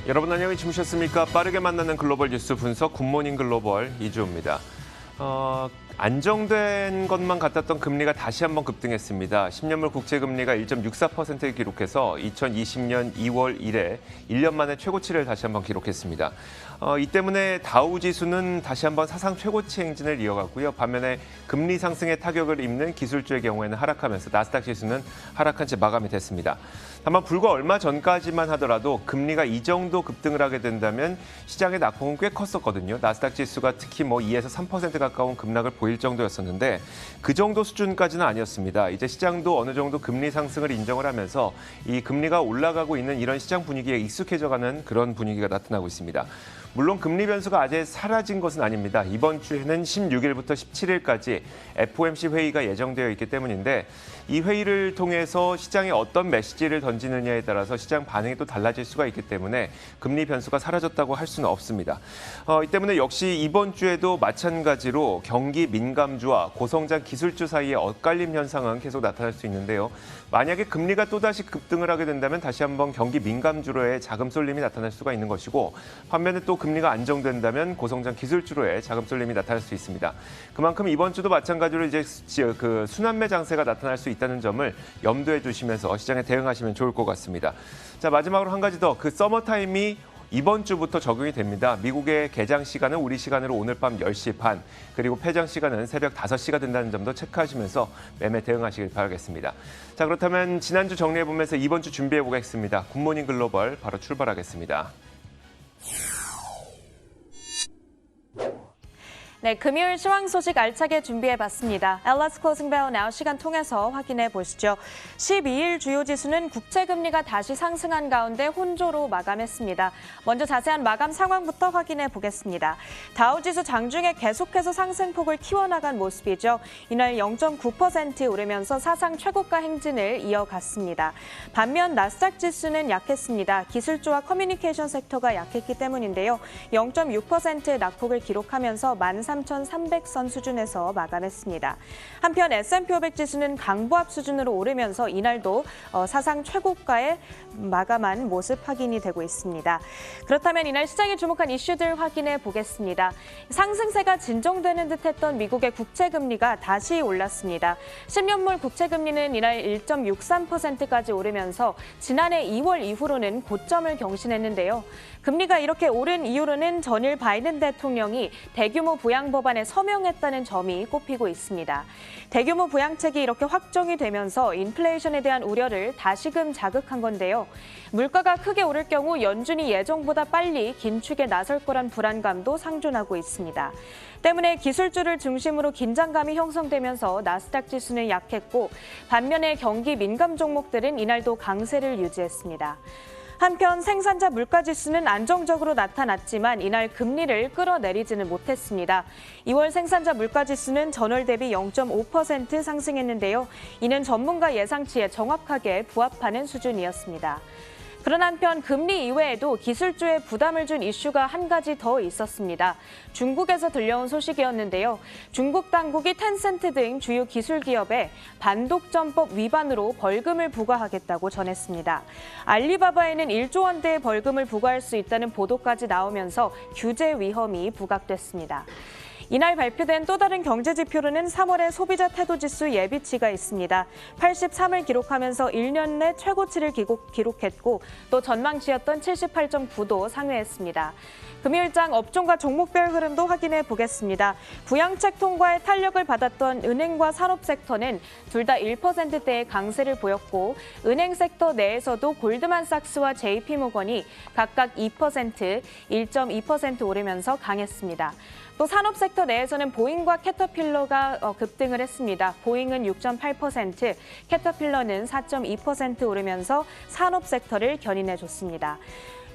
여러분 안녕히 주무셨습니까? 빠르게 만나는 글로벌 뉴스 분석 굿모닝 글로벌 이주호입니다. 안정된 것만 같았던 금리가 다시 한번 급등했습니다. 10년물 국채금리가 1.64%를 기록해서 2020년 2월 이래 1년 만에 최고치를 다시 한번 기록했습니다. 이 때문에 다우지수는 다시 한번 사상 최고치 행진을 이어갔고요. 반면에 금리 상승의 타격을 입는 기술주의 경우에는 하락하면서 나스닥 지수는 하락한 채 마감이 됐습니다. 다만 불과 얼마 전까지만 하더라도 금리가 이 정도 급등을 하게 된다면 시장의 낙폭은 꽤 컸었거든요. 나스닥 지수가 특히 2에서 3% 가까운 급락을 보일 정도였었는데 그 정도 수준까지는 아니었습니다. 이제 시장도 어느 정도 금리 상승을 인정을 하면서 이 금리가 올라가고 있는 이런 시장 분위기에 익숙해져가는 그런 분위기가 나타나고 있습니다. 물론 금리 변수가 아직 사라진 것은 아닙니다. 이번 주에는 16일부터 17일까지 FOMC 회의가 예정되어 있기 때문인데 이 회의를 통해서 시장에 어떤 메시지를 던지느냐에 따라서 시장 반응이 또 달라질 수가 있기 때문에 금리 변수가 사라졌다고 할 수는 없습니다. 이 때문에 역시 이번 주에도 마찬가지로 경기 민감주와 고성장 기술주 사이의 엇갈림 현상은 계속 나타날 수 있는데요. 만약에 금리가 또다시 급등을 하게 된다면 다시 한번 경기 민감주로의 자금 쏠림이 나타날 수가 있는 것이고 반면에 또 금리가 안정된다면 고성장 기술주로의 자금 쏠림이 나타날 수 있습니다. 그만큼 이번 주도 마찬가지로 이제 그 순환매 장세가 나타날 수 있다는 점을 염두에 두시면서 시장에 대응하시면 좋을 것 같습니다. 자, 마지막으로 한 가지 더 그 서머타임이 이번 주부터 적용이 됩니다. 미국의 개장 시간은 우리 시간으로 오늘 밤 10시 반, 그리고 폐장 시간은 새벽 5시가 된다는 점도 체크하시면서 매매 대응하시길 바라겠습니다. 자, 그렇다면 지난주 정리해보면서 이번 주 준비해보겠습니다. 굿모닝 글로벌 바로 출발하겠습니다. 네, 금요일 시황 소식 알차게 준비해봤습니다. LS 클로징 벨 나우 시간 통해서 확인해 보시죠. 12일 주요 지수는 국채금리가 다시 상승한 가운데 혼조로 마감했습니다. 먼저 자세한 마감 상황부터 확인해 보겠습니다. 다우지수 장중에 계속해서 상승폭을 키워나간 모습이죠. 이날 0.9% 오르면서 사상 최고가 행진을 이어갔습니다. 반면 나스닥 지수는 약했습니다. 기술주와 커뮤니케이션 섹터가 약했기 때문인데요. 0.6%의 낙폭을 기록하면서 13,300선 수준에서 마감했습니다. 한편 S&P 500 지수는 강보합 수준으로 오르면서 이날도 사상 최고가에 마감한 모습 확인이 되고 있습니다. 그렇다면 이날 시장이 주목한 이슈들 확인해 보겠습니다. 상승세가 진정되는 듯했던 미국의 국채금리가 다시 올랐습니다. 10년물 국채금리는 이날 1.63%까지 오르면서 지난해 2월 이후로는 고점을 경신했는데요. 금리가 이렇게 오른 이유로는 전일 바이든 대통령이 대규모 부양 법안에 서명했다는 점이 꼽히고 있습니다. 대규모 부양책이 이렇게 확정이 되면서 인플레이션에 대한 우려를 다시금 자극한 건데요. 물가가 크게 오를 경우 연준이 예정보다 빨리 긴축에 나설 거란 불안감도 상존하고 있습니다. 때문에 기술주를 중심으로 긴장감이 형성되면서 나스닥 지수는 약했고 반면에 경기 민감 종목들은 이날도 강세를 유지했습니다. 한편 생산자 물가지수는 안정적으로 나타났지만 이날 금리를 끌어내리지는 못했습니다. 2월 생산자 물가지수는 전월 대비 0.5% 상승했는데요. 이는 전문가 예상치에 정확하게 부합하는 수준이었습니다. 그런 한편 금리 이외에도 기술주에 부담을 준 이슈가 한 가지 더 있었습니다. 중국에서 들려온 소식이었는데요. 중국 당국이 텐센트 등 주요 기술 기업에 반독점법 위반으로 벌금을 부과하겠다고 전했습니다. 알리바바에는 1조 원대의 벌금을 부과할 수 있다는 보도까지 나오면서 규제 위험이 부각됐습니다. 이날 발표된 또 다른 경제 지표로는 3월의 소비자 태도지수 예비치가 있습니다. 83을 기록하면서 1년 내 최고치를 기록했고 또 전망치였던 78.9도 상회했습니다. 금요일장 업종과 종목별 흐름도 확인해 보겠습니다. 부양책 통과에 탄력을 받았던 은행과 산업 섹터는 둘 다 1%대의 강세를 보였고 은행 섹터 내에서도 골드만삭스와 JP모건이 각각 2%, 1.2% 오르면서 강했습니다. 또 산업 섹터 내에서는 보잉과 캐터필러가 급등을 했습니다. 보잉은 6.8%, 캐터필러는 4.2% 오르면서 산업 섹터를 견인해줬습니다.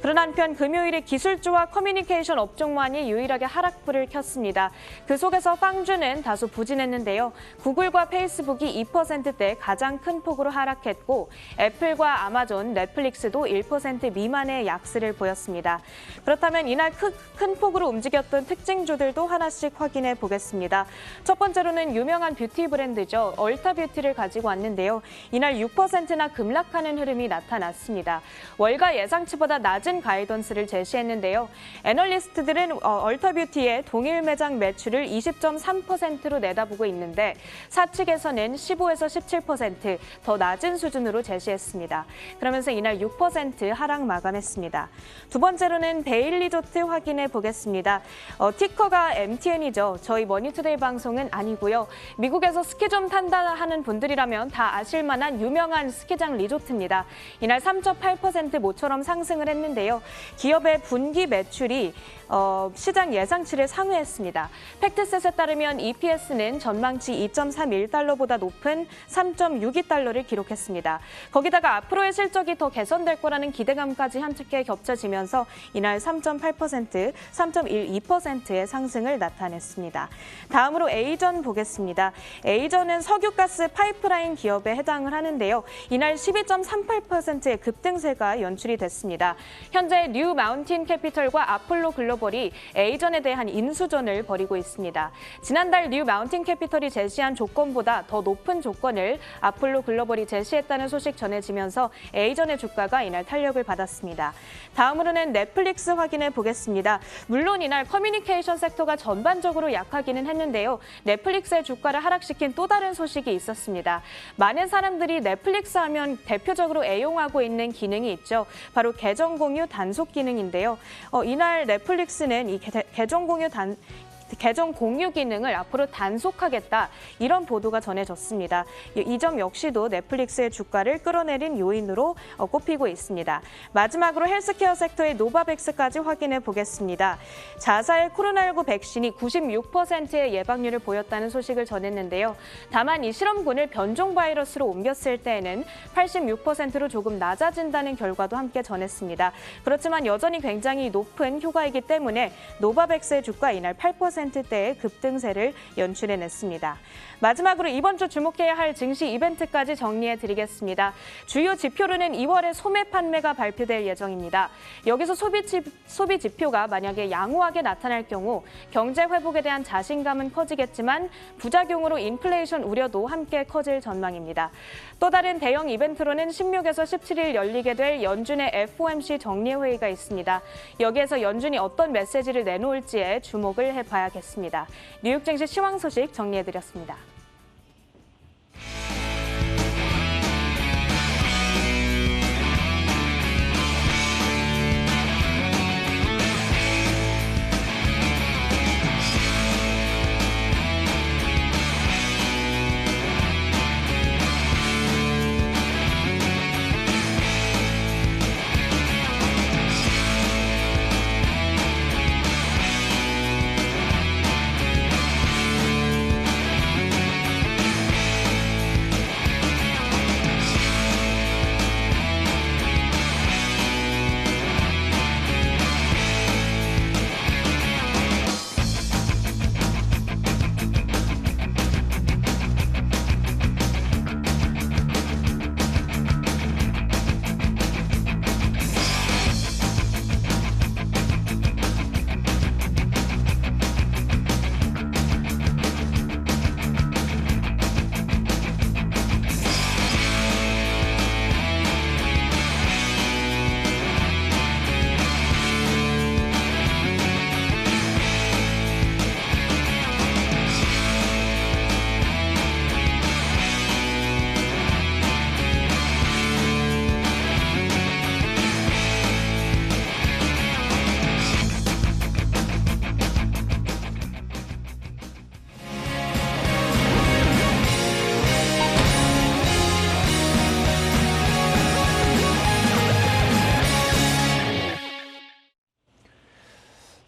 그런 한편 금요일에 기술주와 커뮤니케이션 업종만이 유일하게 하락불을 켰습니다. 그 속에서 빵주는 다소 부진했는데요. 구글과 페이스북이 2%대 가장 큰 폭으로 하락했고 애플과 아마존, 넷플릭스도 1% 미만의 약세를 보였습니다. 그렇다면 이날 큰 폭으로 움직였던 특징주들도 하나씩 확인해 보겠습니다. 첫 번째로는 유명한 뷰티 브랜드죠. 얼타뷰티를 가지고 왔는데요. 이날 6%나 급락하는 흐름이 나타났습니다. 월가 예상치보다 낮은 낮은 가이던스를 제시했는데요. 애널리스트들은 얼터뷰티의 동일 매장 매출을 20.3%로 내다보고 있는데 사측에서는 15에서 17% 더 낮은 수준으로 제시했습니다. 그러면서 이날 6% 하락 마감했습니다. 두 번째로는 베일 리조트 확인해 보겠습니다. 티커가 MTN이죠. 저희 머니투데이 방송은 아니고요. 미국에서 스키 좀 탄다 하는 분들이라면 다 아실 만한 유명한 스키장 리조트입니다. 이날 3.8% 모처럼 상승을 했는데요. 기업의 분기 매출이 시장 예상치를 상회했습니다. 팩트셋에 따르면 EPS는 전망치 2.31달러보다 높은 3.62달러를 기록했습니다. 거기다가 앞으로의 실적이 더 개선될 거라는 기대감까지 함께 겹쳐지면서 이날 3.8%, 3.12%의 상승을 나타냈습니다. 다음으로 에이전 보겠습니다. 에이전은 석유가스 파이프라인 기업에 해당을 하는데요. 이날 12.38%의 급등세가 연출이 됐습니다. 현재 뉴 마운틴 캐피털과 아폴로 글로벌이 에이전에 대한 인수전을 벌이고 있습니다. 지난달 뉴 마운틴 캐피털이 제시한 조건보다 더 높은 조건을 아폴로 글로벌이 제시했다는 소식 전해지면서 에이전의 주가가 이날 탄력을 받았습니다. 다음으로는 넷플릭스 확인해 보겠습니다. 물론 이날 커뮤니케이션 섹터가 전반적으로 약하기는 했는데요. 넷플릭스의 주가를 하락시킨 또 다른 소식이 있었습니다. 많은 사람들이 넷플릭스 하면 대표적으로 애용하고 있는 기능이 있죠. 바로 계정 공유 단속 기능인데요. 이날 넷플릭스는 이 계정 공유 기능을 앞으로 단속하겠다 이런 보도가 전해졌습니다. 이 점 역시도 넷플릭스의 주가를 끌어내린 요인으로 꼽히고 있습니다. 마지막으로 헬스케어 섹터의 노바백스까지 확인해 보겠습니다. 자사의 코로나19 백신이 96%의 예방률을 보였다는 소식을 전했는데요. 다만 이 실험군을 변종 바이러스로 옮겼을 때에는 86%로 조금 낮아진다는 결과도 함께 전했습니다. 그렇지만 여전히 굉장히 높은 효과이기 때문에 노바백스의 주가 이날 8%대의 급등세를 연출해냈습니다. 마지막으로 이번 주 주목해야 할 증시 이벤트까지 정리해드리겠습니다. 주요 지표로는 2월에 소매 판매가 발표될 예정입니다. 여기서 소비 지표가 만약에 양호하게 나타날 경우 경제 회복에 대한 자신감은 커지겠지만 부작용으로 인플레이션 우려도 함께 커질 전망입니다. 또 다른 대형 이벤트로는 16에서 17일 열리게 될 연준의 FOMC 정례회의가 있습니다. 여기에서 연준이 어떤 메시지를 내놓을지에 주목을 해봐야겠습니다. 뉴욕 증시 시황 소식 정리해드렸습니다.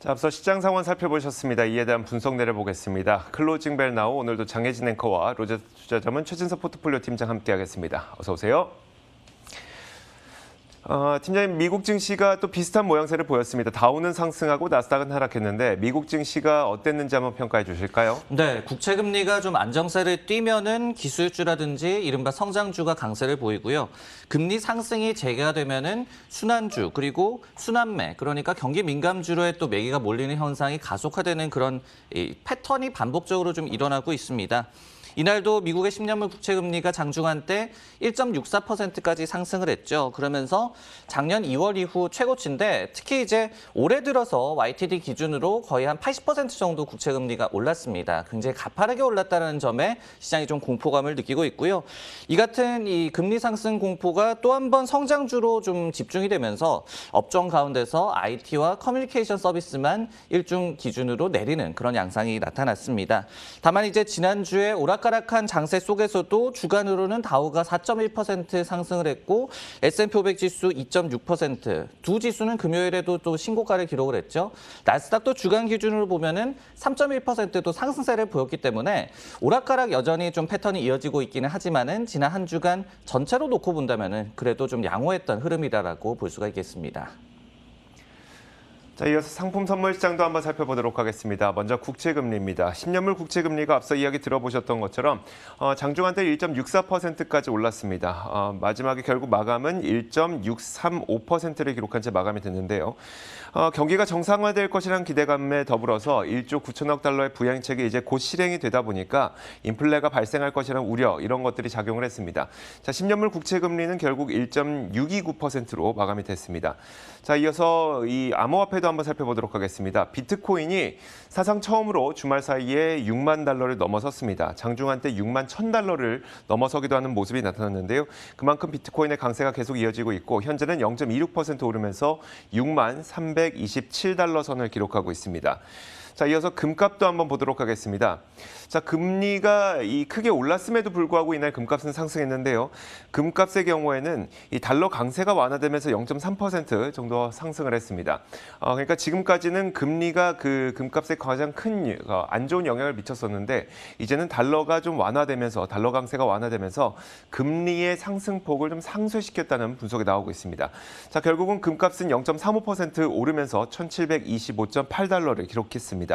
자, 앞서 시장 상황 살펴보셨습니다. 이에 대한 분석 내려보겠습니다. 클로징 벨 나우 오늘도 장혜진 앵커와 로제트 투자자문 최진석 포트폴리오 팀장 함께하겠습니다. 어서 오세요. 팀장님, 미국 증시가 또 비슷한 모양새를 보였습니다. 다우는 상승하고 나스닥은 하락했는데 미국 증시가 어땠는지 한번 평가해 주실까요? 네, 국채 금리가 좀 안정세를 띠면은 기술주라든지 이른바 성장주가 강세를 보이고요. 금리 상승이 재개되면은 순환주 그리고 순환매, 그러니까 경기 민감주로의 또 매기가 몰리는 현상이 가속화되는 그런 패턴이 반복적으로 좀 일어나고 있습니다. 이날도 미국의 10년물 국채 금리가 장중한 때 1.64%까지 상승을 했죠. 그러면서 작년 2월 이후 최고치인데 특히 이제 올해 들어서 YTD 기준으로 거의 한 80% 정도 국채 금리가 올랐습니다. 굉장히 가파르게 올랐다는 점에 시장이 좀 공포감을 느끼고 있고요. 이 같은 이 금리 상승 공포가 또 한 번 성장주로 좀 집중이 되면서 업종 가운데서 IT와 커뮤니케이션 서비스만 일중 기준으로 내리는 그런 양상이 나타났습니다. 다만 이제 지난주에 오락가락한 장세 속에서도 주간으로는 다우가 4.1% 상승을 했고 S&P 500 지수 2.6%, 두 지수는 금요일에도 또 신고가를 기록을 했죠. 나스닥도 주간 기준으로 보면은 3.1%도 상승세를 보였기 때문에 오락가락 여전히 좀 패턴이 이어지고 있기는 하지만은 지난 한 주간 전체로 놓고 본다면은 그래도 좀 양호했던 흐름이다라고 볼 수가 있겠습니다. 자, 이어서 상품 선물 시장도 한번 살펴보도록 하겠습니다. 먼저 국채금리입니다. 10년물 국채금리가 앞서 이야기 들어보셨던 것처럼 장중한 때 1.64%까지 올랐습니다. 마지막에 결국 마감은 1.635%를 기록한 채 마감이 됐는데요. 경기가 정상화될 것이라는 기대감에 더불어서 1조 9천억 달러의 부양책이 이제 곧 실행이 되다 보니까 인플레가 발생할 것이라는 우려, 이런 것들이 작용을 했습니다. 자, 10년물 국채금리는 결국 1.629%로 마감이 됐습니다. 자, 이어서 이 암호화폐도 한번 살펴보도록 하겠습니다. 비트코인이 사상 처음으로 주말 사이에 6만 달러를 넘어섰습니다. 장중한 때 6만 1,000달러를 넘어서기도 하는 모습이 나타났는데요. 그만큼 비트코인의 강세가 계속 이어지고 있고 현재는 0.26% 오르면서 6만 327달러 선을 기록하고 있습니다. 자, 이어서 금값도 한번 보도록 하겠습니다. 자, 금리가 크게 올랐음에도 불구하고 이날 금값은 상승했는데요. 금값의 경우에는 이 달러 강세가 완화되면서 0.3% 정도 상승을 했습니다. 그러니까 지금까지는 금리가 그 금값에 가장 큰 안 좋은 영향을 미쳤었는데 이제는 달러가 좀 완화되면서 달러 강세가 완화되면서 금리의 상승폭을 좀 상쇄시켰다는 분석이 나오고 있습니다. 자, 결국은 금값은 0.35% 오르면서 1,725.8달러를 기록했습니다.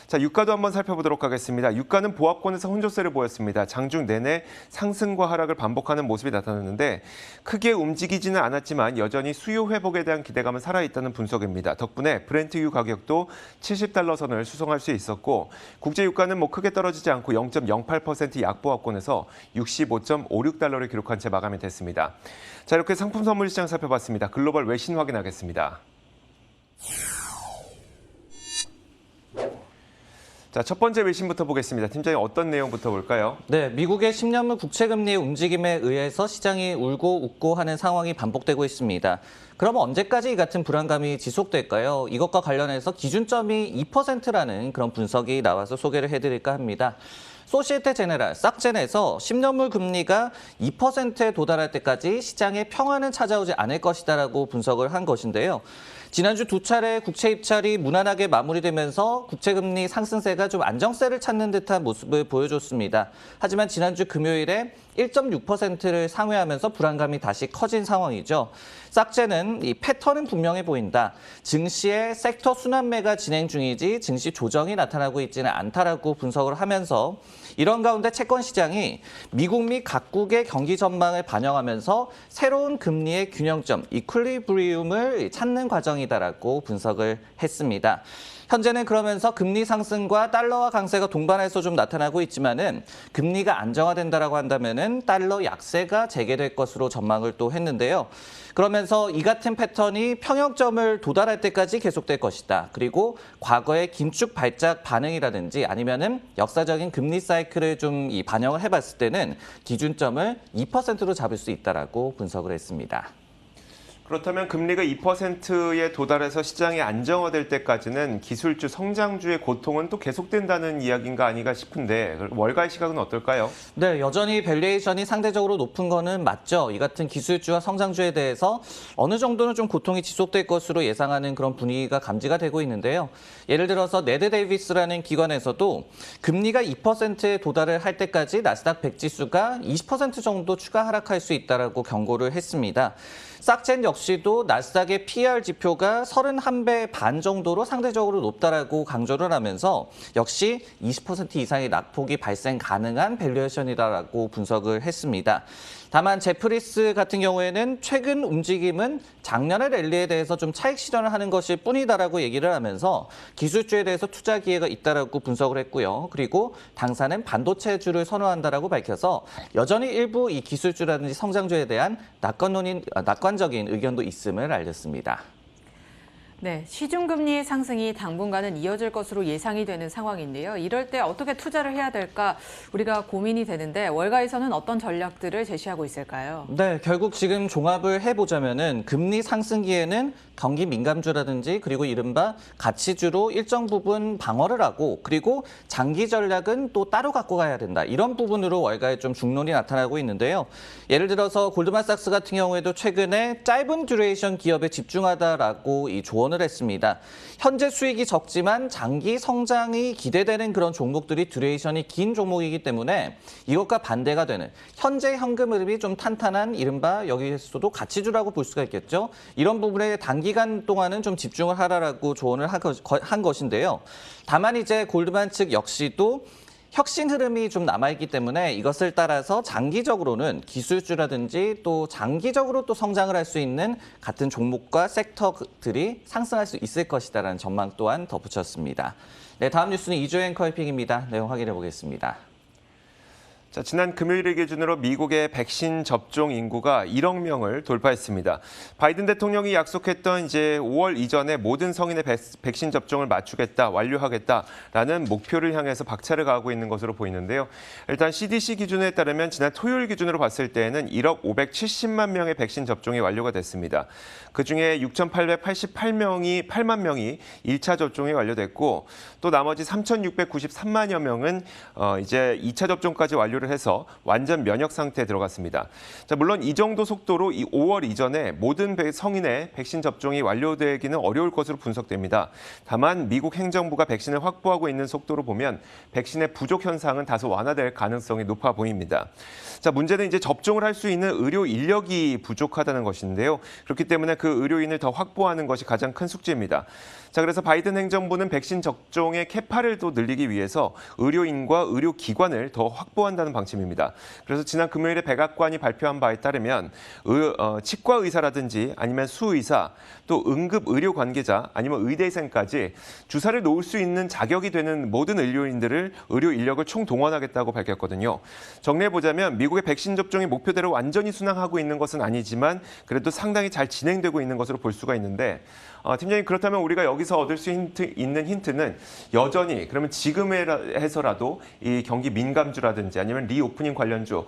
자, 유가도 한번 살펴보도록 하겠습니다. 유가는 보합권에서 혼조세를 보였습니다. 장중 내내 상승과 하락을 반복하는 모습이 나타났는데 크게 움직이지는 않았지만 여전히 수요 회복에 대한 기대감은 살아있다는 분석입니다. 덕분에 브렌트유 가격도 70달러 선을 수성할 수 있었고 국제 유가는 크게 떨어지지 않고 0.08% 약보합권에서 65.56달러를 기록한 채 마감이 됐습니다. 자, 이렇게 상품 선물 시장 살펴봤습니다. 글로벌 외신 확인하겠습니다. 자, 첫 번째 외신부터 보겠습니다. 팀장님, 어떤 내용부터 볼까요? 네, 미국의 10년물 국채금리의 움직임에 의해서 시장이 울고 웃고 하는 상황이 반복되고 있습니다. 그럼 언제까지 이 같은 불안감이 지속될까요? 이것과 관련해서 기준점이 2%라는 그런 분석이 나와서 소개를 해드릴까 합니다. 소시에테 제네랄, 싹젠에서 10년물 금리가 2%에 도달할 때까지 시장에 평화는 찾아오지 않을 것이다라고 분석을 한 것인데요. 지난주 두 차례 국채 입찰이 무난하게 마무리되면서 국채금리 상승세가 좀 안정세를 찾는 듯한 모습을 보여줬습니다. 하지만 지난주 금요일에 1.6%를 상회하면서 불안감이 다시 커진 상황이죠. 싹젠은 이 패턴은 분명해 보인다. 증시의 섹터 순환매가 진행 중이지 증시 조정이 나타나고 있지는 않다라고 분석을 하면서 이런 가운데 채권 시장이 미국 및 각국의 경기 전망을 반영하면서 새로운 금리의 균형점, 이퀄리브리움을 찾는 과정이다라고 분석을 했습니다. 현재는 그러면서 금리 상승과 달러와 강세가 동반해서 좀 나타나고 있지만은 금리가 안정화된다라고 한다면은 달러 약세가 재개될 것으로 전망을 또 했는데요. 그러면서 이 같은 패턴이 평형점을 도달할 때까지 계속될 것이다. 그리고 과거의 긴축 발작 반응이라든지 아니면은 역사적인 금리 사이클을 좀 반영을 해봤을 때는 기준점을 2%로 잡을 수 있다라고 분석을 했습니다. 그렇다면 금리가 2%에 도달해서 시장이 안정화될 때까지는 기술주, 성장주의 고통은 또 계속된다는 이야기인가 아닌가 싶은데 월가의 시각은 어떨까요? 네, 여전히 밸류에이션이 상대적으로 높은 거는 맞죠. 이 같은 기술주와 성장주에 대해서 어느 정도는 좀 고통이 지속될 것으로 예상하는 그런 분위기가 감지가 되고 있는데요. 예를 들어서 네드 데이비스라는 기관에서도 금리가 2%에 도달을 할 때까지 나스닥 100 지수가 20% 정도 추가 하락할 수 있다라고 경고를 했습니다. 싹젠 역시도 나스닥의 PER 지표가 31배 반 정도로 상대적으로 높다라고 강조를 하면서 역시 20% 이상의 낙폭이 발생 가능한 밸류에이션이다라고 분석을 했습니다. 다만 제프리스 같은 경우에는 최근 움직임은 작년의 랠리에 대해서 좀 차익 실현을 하는 것일 뿐이다라고 얘기를 하면서 기술주에 대해서 투자 기회가 있다라고 분석을 했고요. 그리고 당사는 반도체주를 선호한다라고 밝혀서 여전히 일부 이 기술주라든지 성장주에 대한 낙관적인 의견도 있음을 알렸습니다. 네, 시중금리의 상승이 당분간은 이어질 것으로 예상이 되는 상황인데요. 이럴 때 어떻게 투자를 해야 될까 우리가 고민이 되는데 월가에서는 어떤 전략들을 제시하고 있을까요? 네, 결국 지금 종합을 해보자면은 금리 상승기에는 경기 민감주라든지 그리고 이른바 가치주로 일정 부분 방어를 하고 그리고 장기 전략은 또 따로 갖고 가야 된다. 이런 부분으로 월가에 좀 중론이 나타나고 있는데요. 예를 들어서 골드만삭스 같은 경우에도 최근에 짧은 듀레이션 기업에 집중하다라고 이 조언을 했습니다. 현재 수익이 적지만 장기 성장이 기대되는 그런 종목들이 듀레이션이 긴 종목이기 때문에 이것과 반대가 되는 현재 현금 흐름이 좀 탄탄한 이른바 여기에서도 가치주라고 볼 수가 있겠죠. 이런 부분에 단기간 동안은 좀 집중을 하라라고 조언을 한 것인데요. 다만 이제 골드만 측 역시도 혁신 흐름이 좀 남아있기 때문에 이것을 따라서 장기적으로는 기술주라든지 또 장기적으로 또 성장을 할 수 있는 같은 종목과 섹터들이 상승할 수 있을 것이다라는 전망 또한 덧붙였습니다. 네, 다음 뉴스는 이주혜 앵커의 픽입니다. 내용 확인해 보겠습니다. 자, 지난 금요일을 기준으로 미국의 백신 접종 인구가 1억 명을 돌파했습니다. 바이든 대통령이 약속했던 이제 5월 이전에 모든 성인의 백신 접종을 맞추겠다, 완료하겠다라는 목표를 향해서 박차를 가하고 있는 것으로 보이는데요. 일단 CDC 기준에 따르면 지난 토요일 기준으로 봤을 때에는 1억 570만 명의 백신 접종이 완료가 됐습니다. 그중에 6,888만 명이 1차 접종이 완료됐고 또 나머지 3,693만여 명은 이제 2차 접종까지 완료를 해서 완전 면역 상태에 들어갔습니다. 자, 물론 이 정도 속도로 이 5월 이전에 모든 성인의 백신 접종이 완료되기는 어려울 것으로 분석됩니다. 다만 미국 행정부가 백신을 확보하고 있는 속도로 보면 백신의 부족 현상은 다소 완화될 가능성이 높아 보입니다. 자, 문제는 이제 접종을 할 수 있는 의료 인력이 부족하다는 것인데요. 그렇기 때문에 그 의료인을 더 확보하는 것이 가장 큰 숙제입니다. 자, 그래서 바이든 행정부는 백신 접종의 캐파를 또 늘리기 위해서 의료인과 의료기관을 더 확보한다는 방침입니다. 그래서 지난 금요일에 백악관이 발표한 바에 따르면 치과 의사라든지 아니면 수의사 또 응급 의료 관계자 아니면 의대생까지 주사를 놓을 수 있는 자격이 되는 모든 의료인들을 의료 인력을 총동원하겠다고 밝혔거든요. 정리해보자면 미국의 백신 접종이 목표대로 완전히 순항하고 있는 것은 아니지만 그래도 상당히 잘 진행되고 있는 것으로 볼 수가 있는데 팀장님, 그렇다면 우리가 여기서 얻을 수 있는 힌트는 여전히 그러면 지금에 해서라도 이 경기 민감주라든지 아니면 리오프닝 관련주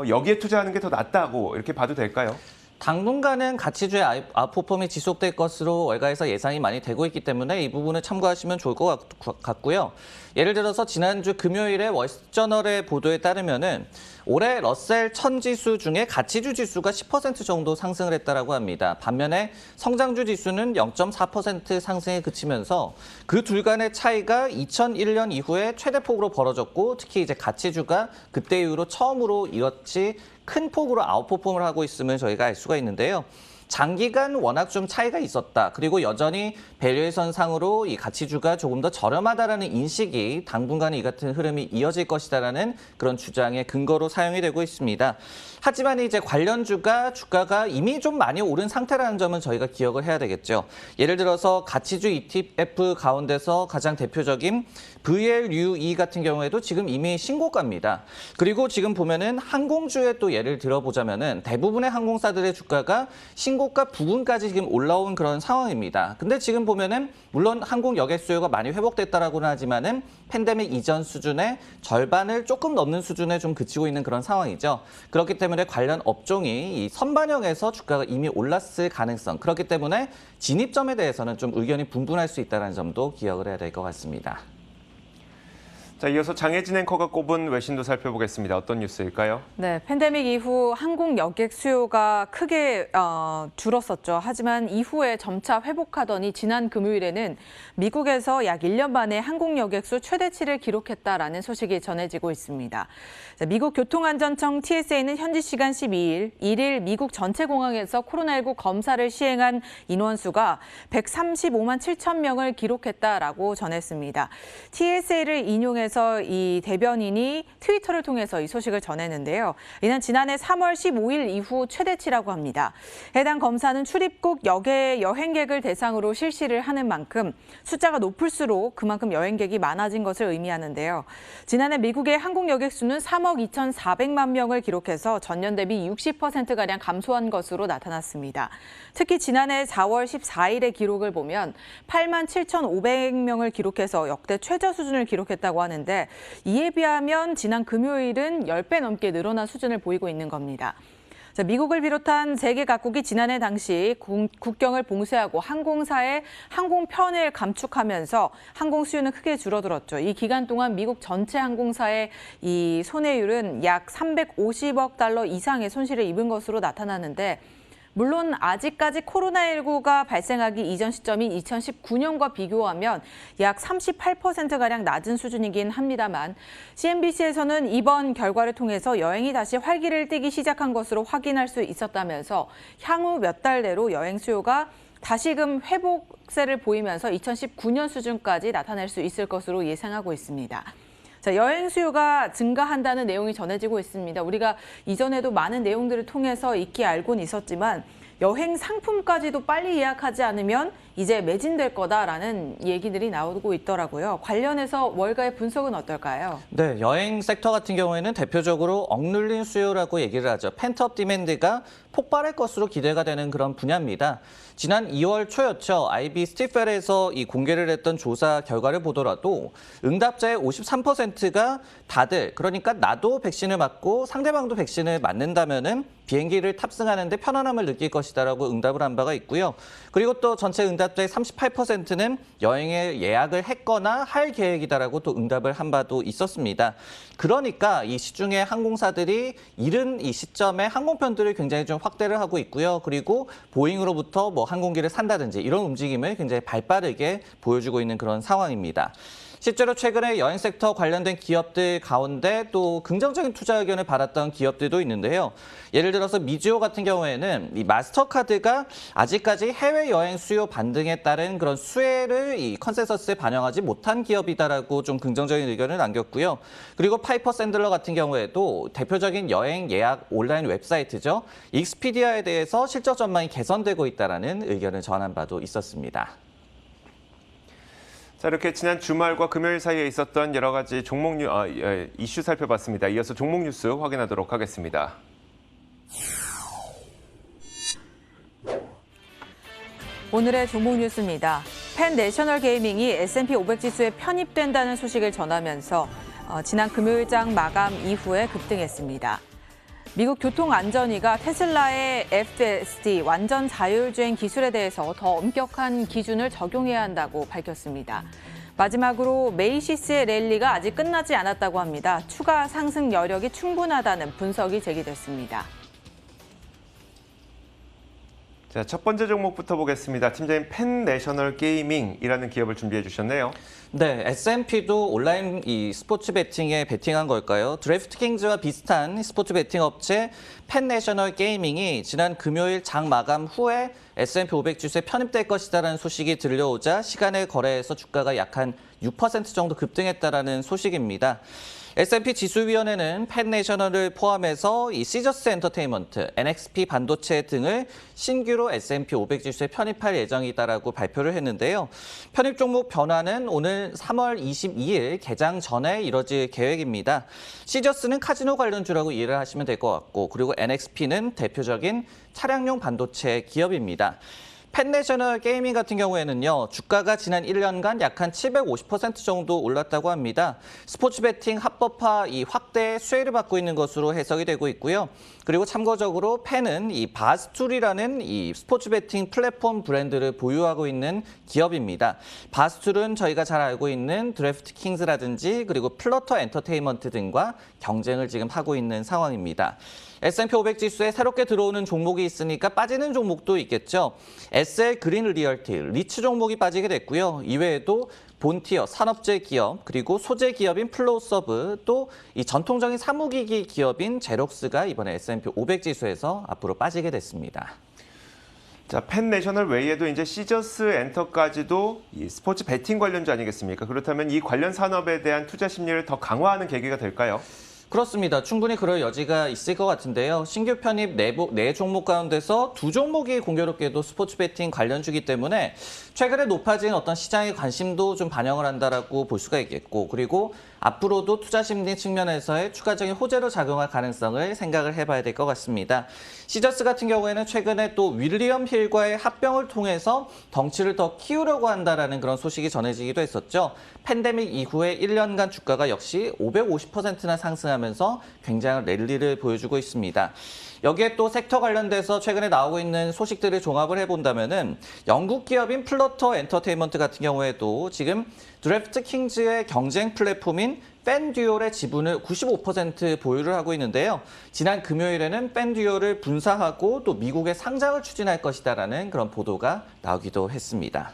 여기에 투자하는 게 더 낫다고 이렇게 봐도 될까요? 당분간은 가치주의 아웃퍼폼이 지속될 것으로 월가에서 예상이 많이 되고 있기 때문에 이 부분을 참고하시면 좋을 것 같고요. 예를 들어서 지난주 금요일에 월스트저널의 보도에 따르면은 올해 러셀 1000 지수 중에 가치주 지수가 10% 정도 상승을 했다라고 합니다. 반면에 성장주 지수는 0.4% 상승에 그치면서 그 둘 간의 차이가 2001년 이후에 최대폭으로 벌어졌고 특히 이제 가치주가 그때 이후로 처음으로 이렇지 큰 폭으로 아웃퍼폼을 하고 있음을 저희가 알 수가 있는데요. 장기간 워낙 좀 차이가 있었다. 그리고 여전히 밸류에이션 상으로 이 가치주가 조금 더 저렴하다라는 인식이 당분간 이 같은 흐름이 이어질 것이다라는 그런 주장의 근거로 사용이 되고 있습니다. 하지만 이제 관련주가 주가가 이미 좀 많이 오른 상태라는 점은 저희가 기억을 해야 되겠죠. 예를 들어서 가치주 ETF 가운데서 가장 대표적인 VLUE 같은 경우에도 지금 이미 신고가입니다. 그리고 지금 보면은 항공주에 또 예를 들어보자면은 대부분의 항공사들의 주가가 신고가 부근까지 지금 올라온 그런 상황입니다. 근데 지금 보면은 물론 항공 여객 수요가 많이 회복됐다라고는 하지만은 팬데믹 이전 수준의 절반을 조금 넘는 수준에 좀 그치고 있는 그런 상황이죠. 그렇기 때문에 관련 업종이 이 선반영에서 주가가 이미 올랐을 가능성, 그렇기 때문에 진입점에 대해서는 좀 의견이 분분할 수 있다는 점도 기억을 해야 될 것 같습니다. 자, 이어서 장혜진 앵커가 꼽은 외신도 살펴보겠습니다. 어떤 뉴스일까요? 네, 팬데믹 이후 항공 여객 수요가 크게 줄었었죠. 하지만 이후에 점차 회복하더니 지난 금요일에는 미국에서 약 1년 만에 항공 여객 수 최대치를 기록했다라는 소식이 전해지고 있습니다. 미국 교통안전청 TSA는 현지 시간 12일, 1일 미국 전체 공항에서 코로나19 검사를 시행한 인원 수가 135만 7천 명을 기록했다라고 전했습니다. TSA를 인용해서 관련해서 이 대변인이 트위터를 통해서 이 소식을 전했는데요. 이는 지난해 3월 15일 이후 최대치라고 합니다. 해당 검사는 출입국 여행객을 대상으로 실시를 하는 만큼 숫자가 높을수록 그만큼 여행객이 많아진 것을 의미하는데요. 지난해 미국의 항공 여객 수는 3억 2,400만 명을 기록해서 전년 대비 60%가량 감소한 것으로 나타났습니다. 특히 지난해 4월 14일의 기록을 보면 8만 7,500명을 기록해서 역대 최저 수준을 기록했다고 하는데 이에 비하면 지난 금요일은 10배 넘게 늘어난 수준을 보이고 있는 겁니다. 자, 미국을 비롯한 세계 각국이 지난해 당시 국경을 봉쇄하고 항공사의 항공편을 감축하면서 항공 수요는 크게 줄어들었죠. 이 기간 동안 미국 전체 항공사의 이 손해율은 약 350억 달러 이상의 손실을 입은 것으로 나타나는데 물론 아직까지 코로나19가 발생하기 이전 시점인 2019년과 비교하면 약 38%가량 낮은 수준이긴 합니다만 CNBC에서는 이번 결과를 통해서 여행이 다시 활기를 띠기 시작한 것으로 확인할 수 있었다면서 향후 몇 달 내로 여행 수요가 다시금 회복세를 보이면서 2019년 수준까지 나타낼 수 있을 것으로 예상하고 있습니다. 자, 여행 수요가 증가한다는 내용이 전해지고 있습니다. 우리가 이전에도 많은 내용들을 통해서 익히 알고는 있었지만 여행 상품까지도 빨리 예약하지 않으면 이제 매진될 거다라는 얘기들이 나오고 있더라고요. 관련해서 월가의 분석은 어떨까요? 네, 여행 섹터 같은 경우에는 대표적으로 억눌린 수요라고 얘기를 하죠. 펜트업 디맨드가 폭발할 것으로 기대가 되는 그런 분야입니다. 지난 2월 초였죠. IB 스티펠에서 이 공개를 했던 조사 결과를 보더라도 응답자의 53%가 다들 그러니까 나도 백신을 맞고 상대방도 백신을 맞는다면은 비행기를 탑승하는데 편안함을 느낄 것이다라고 응답을 한 바가 있고요. 그리고 또 전체 응답자의 38%는 여행에 예약을 했거나 할 계획이다라고 또 응답을 한 바도 있었습니다. 그러니까 이 시중에 항공사들이 이른 이 시점에 항공편들을 굉장히 좀 확대를 하고 있고요. 그리고 보잉으로부터 뭐 항공기를 산다든지 이런 움직임을 굉장히 발빠르게 보여주고 있는 그런 상황입니다. 실제로 최근에 여행 섹터 관련된 기업들 가운데 또 긍정적인 투자 의견을 받았던 기업들도 있는데요. 예를 들어서 미지오 같은 경우에는 이 마스터카드가 아직까지 해외 여행 수요 반등에 따른 그런 수혜를 이 컨센서스에 반영하지 못한 기업이다라고 좀 긍정적인 의견을 남겼고요. 그리고 파이퍼 샌들러 같은 경우에도 대표적인 여행 예약 온라인 웹사이트죠. 익스피디아에 대해서 실적 전망이 개선되고 있다라는 의견을 전한 바도 있었습니다. 자, 이렇게 지난 주말과 금요일 사이에 있었던 여러 가지 이슈 살펴봤습니다. 이어서 종목 뉴스 확인하도록 하겠습니다. 오늘의 종목 뉴스입니다. 펜 내셔널 게이밍이 S&P 500 지수에 편입된다는 소식을 전하면서 지난 금요일장 마감 이후에 급등했습니다. 미국 교통안전위가 테슬라의 FSD 완전 자율주행 기술에 대해서 더 엄격한 기준을 적용해야 한다고 밝혔습니다. 마지막으로 메이시스의 랠리가 아직 끝나지 않았다고 합니다. 추가 상승 여력이 충분하다는 분석이 제기됐습니다. 자, 첫 번째 종목부터 보겠습니다. 팀장님, 펜 내셔널 게이밍이라는 기업을 준비해 주셨네요. 네, S&P도 온라인 이 스포츠 베팅에 베팅한 걸까요? 드래프트킹즈와 비슷한 스포츠 베팅 업체 펜 내셔널 게이밍이 지난 금요일 장 마감 후에 S&P 500 지수에 편입될 것이다라는 소식이 들려오자 시간의 거래에서 주가가 약 한 6% 정도 급등했다라는 소식입니다. S&P 지수위원회는 펜내셔널을 포함해서 이 시저스 엔터테인먼트, NXP 반도체 등을 신규로 S&P 500 지수에 편입할 예정이다라고 발표를 했는데요. 편입 종목 변화는 오늘 3월 22일 개장 전에 이뤄질 계획입니다. 시저스는 카지노 관련주라고 이해를 하시면 될 것 같고, 그리고 NXP는 대표적인 차량용 반도체 기업입니다. 펜내셔널 게이밍 같은 경우에는요, 주가가 지난 1년간 약 한 750% 정도 올랐다고 합니다. 스포츠 베팅 합법화 이 확대 수혜를 받고 있는 것으로 해석이 되고 있고요. 그리고 참고적으로 펜은 이 바스툴이라는 이 스포츠 베팅 플랫폼 브랜드를 보유하고 있는 기업입니다. 바스툴은 저희가 잘 알고 있는 드래프트킹즈라든지 그리고 플러터 엔터테인먼트 등과 경쟁을 지금 하고 있는 상황입니다. S&P 500 지수에 새롭게 들어오는 종목이 있으니까 빠지는 종목도 있겠죠. SL 그린 리얼티, 리츠 종목이 빠지게 됐고요. 이외에도 본티어, 산업재 기업, 그리고 소재 기업인 플로우서브, 또 이 전통적인 사무기기 기업인 제록스가 이번에 S&P 500 지수에서 앞으로 빠지게 됐습니다. 자, 펜내셔널 외에도 이제 시저스 엔터까지도 이 스포츠 베팅 관련주 아니겠습니까? 그렇다면 이 관련 산업에 대한 투자 심리를 더 강화하는 계기가 될까요? 그렇습니다. 충분히 그럴 여지가 있을 것 같은데요. 신규 편입 네 종목 가운데서 두 종목이 공교롭게도 스포츠 베팅 관련주기 때문에 최근에 높아진 어떤 시장의 관심도 좀 반영을 한다라고 볼 수가 있겠고, 그리고 앞으로도 투자 심리 측면에서의 추가적인 호재로 작용할 가능성을 생각을 해봐야 될 것 같습니다. 시저스 같은 경우에는 최근에 또 윌리엄 힐과의 합병을 통해서 덩치를 더 키우려고 한다라는 그런 소식이 전해지기도 했었죠. 팬데믹 이후에 1년간 주가가 역시 550%나 상승하면서 굉장한 랠리를 보여주고 있습니다. 여기에 또 섹터 관련돼서 최근에 나오고 있는 소식들을 종합을 해본다면은 영국 기업인 플러터 엔터테인먼트 같은 경우에도 지금 드래프트 킹즈의 경쟁 플랫폼인 팬듀얼의 지분을 95% 보유를 하고 있는데요. 지난 금요일에는 팬듀얼을 분사하고 또 미국에 상장을 추진할 것이다라는 그런 보도가 나오기도 했습니다.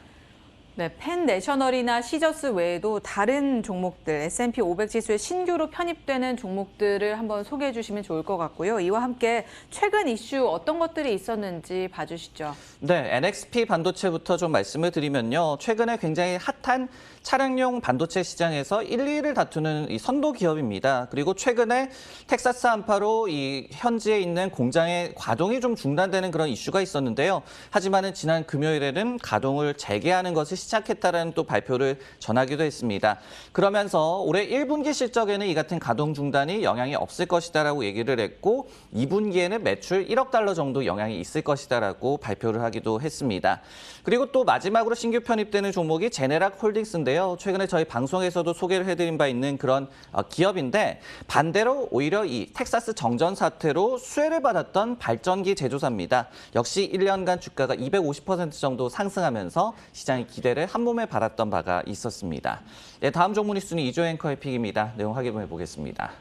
네, 펜내셔널이나 시저스 외에도 다른 종목들, S&P 500 지수에 신규로 편입되는 종목들을 한번 소개해 주시면 좋을 것 같고요. 이와 함께 최근 이슈 어떤 것들이 있었는지 봐주시죠. 네, NXP 반도체부터 좀 말씀을 드리면요. 최근에 굉장히 핫한 차량용 반도체 시장에서 1, 2위를 다투는 이 선도 기업입니다. 그리고 최근에 텍사스 안파로 이 현지에 있는 공장의 가동이 좀 중단되는 그런 이슈가 있었는데요. 하지만은 지난 금요일에는 가동을 재개하는 것을 시작했다는 또 발표를 전하기도 했습니다. 그러면서 올해 1분기 실적에는 이 같은 가동 중단이 영향이 없을 것이다라고 얘기를 했고 2분기에는 매출 1억 달러 정도 영향이 있을 것이다라고 발표를 하기도 했습니다. 그리고 또 마지막으로 신규 편입되는 종목이 제네락 홀딩스인데요. 최근에 저희 방송에서도 소개를 해드린 바 있는 그런 기업인데 반대로 오히려 이 텍사스 정전 사태로 수혜를 받았던 발전기 제조사입니다. 역시 1년간 주가가 250% 정도 상승하면서 시장의 기대를 한 몸에 받았던 바가 있었습니다. 네, 다음 종목 뉴스는 이조 앵커의 픽입니다. 내용 확인해 보겠습니다.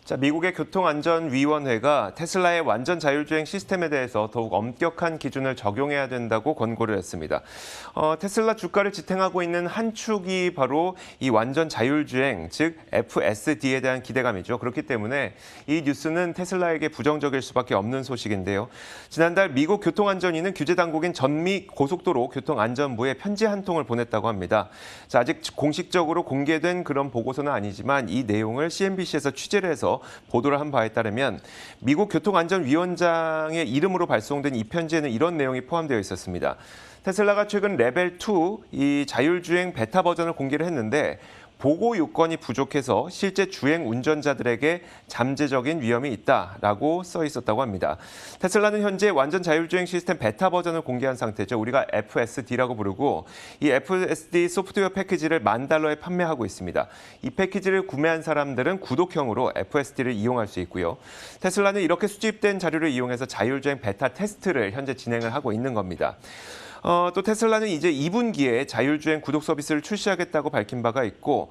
자, 미국의 교통안전위원회가 테슬라의 완전 자율주행 시스템에 대해서 더욱 엄격한 기준을 적용해야 된다고 권고를 했습니다. 테슬라 주가를 지탱하고 있는 한 축이 바로 이 완전 자율주행, 즉 FSD에 대한 기대감이죠. 그렇기 때문에 이 뉴스는 테슬라에게 부정적일 수밖에 없는 소식인데요. 지난달 미국 교통안전위는 규제 당국인 전미 고속도로 교통안전부에 편지 한 통을 보냈다고 합니다. 자, 아직 공식적으로 공개된 그런 보고서는 아니지만 이 내용을 CNBC에서 취재를 해서 보도를 한 바에 따르면 미국 교통안전위원장의 이름으로 발송된 이 편지에는 이런 내용이 포함되어 있었습니다. 테슬라가 최근 레벨 2 이 자율주행 베타 버전을 공개를 했는데 보고 요건이 부족해서 실제 주행 운전자들에게 잠재적인 위험이 있다라고 써 있었다고 합니다. 테슬라는 현재 완전 자율주행 시스템 베타 버전을 공개한 상태죠. 우리가 FSD라고 부르고 이 FSD 소프트웨어 패키지를 $10,000에 판매하고 있습니다. 이 패키지를 구매한 사람들은 구독형으로 FSD를 이용할 수 있고요. 테슬라는 이렇게 수집된 자료를 이용해서 자율주행 베타 테스트를 현재 진행을 하고 있는 겁니다. 또 테슬라는 이제 2분기에 자율주행 구독 서비스를 출시하겠다고 밝힌 바가 있고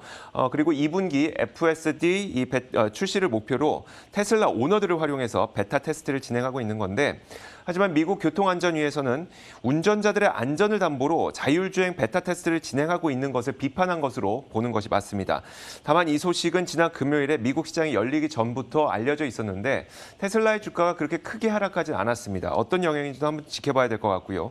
그리고 2분기 FSD 출시를 목표로 테슬라 오너들을 활용해서 베타 테스트를 진행하고 있는 건데 하지만 미국 교통안전위에서는 운전자들의 안전을 담보로 자율주행 베타 테스트를 진행하고 있는 것을 비판한 것으로 보는 것이 맞습니다. 다만 이 소식은 지난 금요일에 미국 시장이 열리기 전부터 알려져 있었는데 테슬라의 주가가 그렇게 크게 하락하진 않았습니다. 어떤 영향인지도 한번 지켜봐야 될 것 같고요.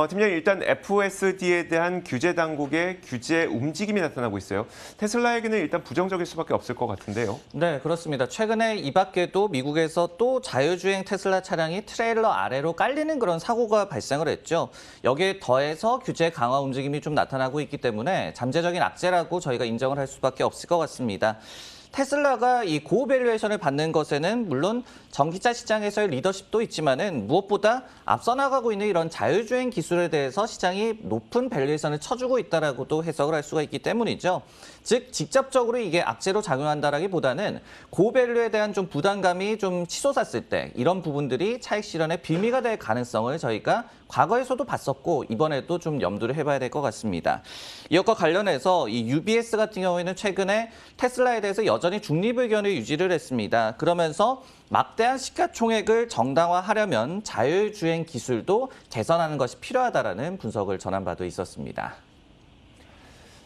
팀장님, 일단 FSD에 대한 규제 당국의 규제 움직임이 나타나고 있어요. 테슬라에게는 일단 부정적일 수밖에 없을 것 같은데요. 네, 그렇습니다. 최근에 이 밖에도 미국에서 또 자율주행 테슬라 차량이 트레일러 아래로 깔리는 그런 사고가 발생을 했죠. 여기에 더해서 규제 강화 움직임이 좀 나타나고 있기 때문에 잠재적인 악재라고 저희가 인정을 할 수밖에 없을 것 같습니다. 테슬라가 이 고밸류에이션을 받는 것에는 물론 전기차 시장에서의 리더십도 있지만은 무엇보다 앞서 나가고 있는 이런 자율주행 기술에 대해서 시장이 높은 밸류에이션을 쳐주고 있다라고도 해석을 할 수가 있기 때문이죠. 즉 직접적으로 이게 악재로 작용한다라기보다는 고밸류에 대한 좀 부담감이 좀 치솟았을 때 이런 부분들이 차익 실현의 빌미가 될 가능성을 저희가 과거에서도 봤었고 이번에도 좀 염두를 해봐야 될 것 같습니다. 이것과 관련해서 이 UBS 같은 경우에는 최근에 테슬라에 대해서 여전히 중립 의견을 유지를 했습니다. 그러면서 막대한 시가총액을 정당화하려면 자율주행 기술도 개선하는 것이 필요하다라는 분석을 전한 바도 있었습니다.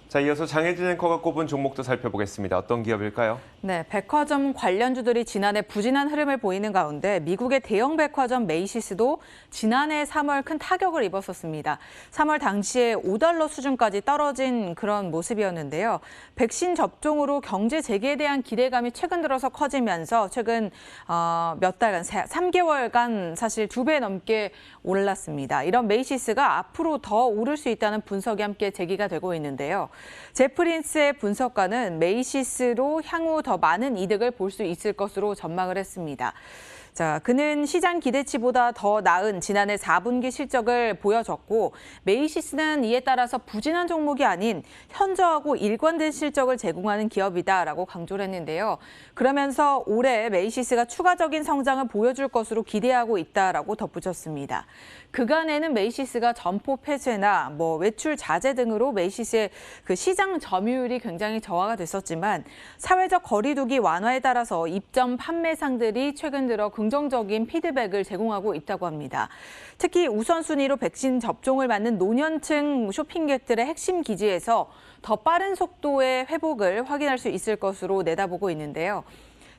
자, 이어서 장혜진 앵커가 꼽은 종목도 살펴보겠습니다. 어떤 기업일까요? 네, 백화점 관련주들이 지난해 부진한 흐름을 보이는 가운데 미국의 대형 백화점 메이시스도 지난해 3월 큰 타격을 입었었습니다. 3월 당시에 $5 수준까지 떨어진 그런 모습이었는데요. 백신 접종으로 경제 재개에 대한 기대감이 최근 들어서 커지면서 최근 몇 달간, 3개월간 사실 2배 넘게 올랐습니다. 이런 메이시스가 앞으로 더 오를 수 있다는 분석이 함께 제기가 되고 있는데요. 제프린스의 분석가는 메이시스로 향후 더 많은 이득을 볼 수 있을 것으로 전망을 했습니다. 자, 그는 시장 기대치보다 더 나은 지난해 4분기 실적을 보여줬고 메이시스는 이에 따라서 부진한 종목이 아닌 현저하고 일관된 실적을 제공하는 기업이다라고 강조를 했는데요. 그러면서 올해 메이시스가 추가적인 성장을 보여줄 것으로 기대하고 있다라고 덧붙였습니다. 그간에는 메이시스가 점포 폐쇄나 외출 자제 등으로 메이시스의 그 시장 점유율이 굉장히 저하가 됐었지만 사회적 거리두기 완화에 따라서 입점 판매상들이 최근 들어 긍정적인 피드백을 제공하고 있다고 합니다. 특히 우선순위로 백신 접종을 받는 노년층 쇼핑객들의 핵심 기지에서 더 빠른 속도의 회복을 확인할 수 있을 것으로 내다보고 있는데요.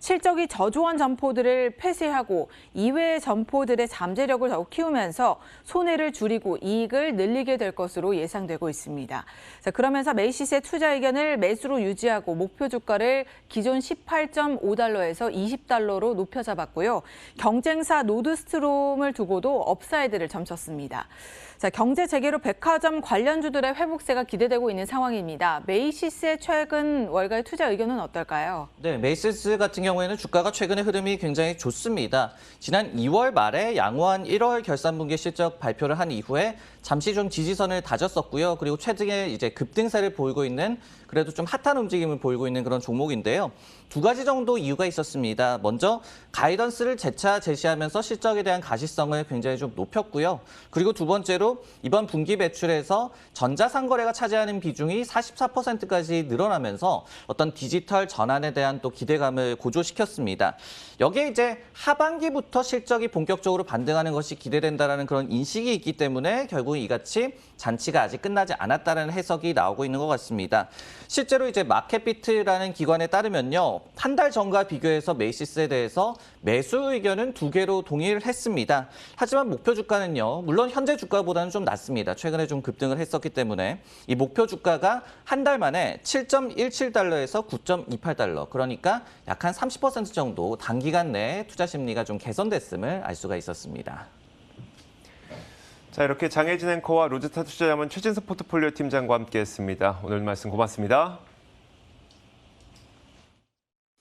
실적이 저조한 점포들을 폐쇄하고 이외의 점포들의 잠재력을 더욱 키우면서 손해를 줄이고 이익을 늘리게 될 것으로 예상되고 있습니다. 자, 그러면서 메이시스의 투자 의견을 매수로 유지하고 목표 주가를 기존 $18.5에서 $20로 높여 잡았고요. 경쟁사 노드스트롬을 두고도 업사이드를 점쳤습니다. 자, 경제 재개로 백화점 관련주들의 회복세가 기대되고 있는 상황입니다. 메이시스의 최근 월가의 투자 의견은 어떨까요? 네, 메이시스 같은 경우에는 주가가 최근의 흐름이 굉장히 좋습니다. 지난 2월 말에 양호한 1월 결산분기 실적 발표를 한 이후에 잠시 좀 지지선을 다졌었고요. 그리고 최근에 이제 급등세를 보이고 있는 그래도 좀 핫한 움직임을 보이고 있는 그런 종목인데요. 두 가지 정도 이유가 있었습니다. 먼저 가이던스를 재차 제시하면서 실적에 대한 가시성을 굉장히 좀 높였고요. 그리고 두 번째로 이번 분기 매출에서 전자상거래가 차지하는 비중이 44%까지 늘어나면서 어떤 디지털 전환에 대한 또 기대감을 고조시켰습니다. 여기에 이제 하반기부터 실적이 본격적으로 반등하는 것이 기대된다는 그런 인식이 있기 때문에 결국 이같이 잔치가 아직 끝나지 않았다는 해석이 나오고 있는 것 같습니다. 실제로 이제 마켓비트라는 기관에 따르면요. 한 달 전과 비교해서 메이시스에 대해서 매수 의견은 2개로 동의를 했습니다. 하지만 목표 주가는요. 물론 현재 주가보다는 좀 낮습니다. 최근에 좀 급등을 했었기 때문에 이 목표 주가가 한 달 만에 $7.17에서 $9.28, 그러니까 약 한 30% 정도 단기간 내에 투자 심리가 좀 개선됐음을 알 수가 있었습니다. 자, 이렇게 장혜진 앵커와 로즈타 투자자문 최진석 포트폴리오 팀장과 함께했습니다. 오늘 말씀 고맙습니다.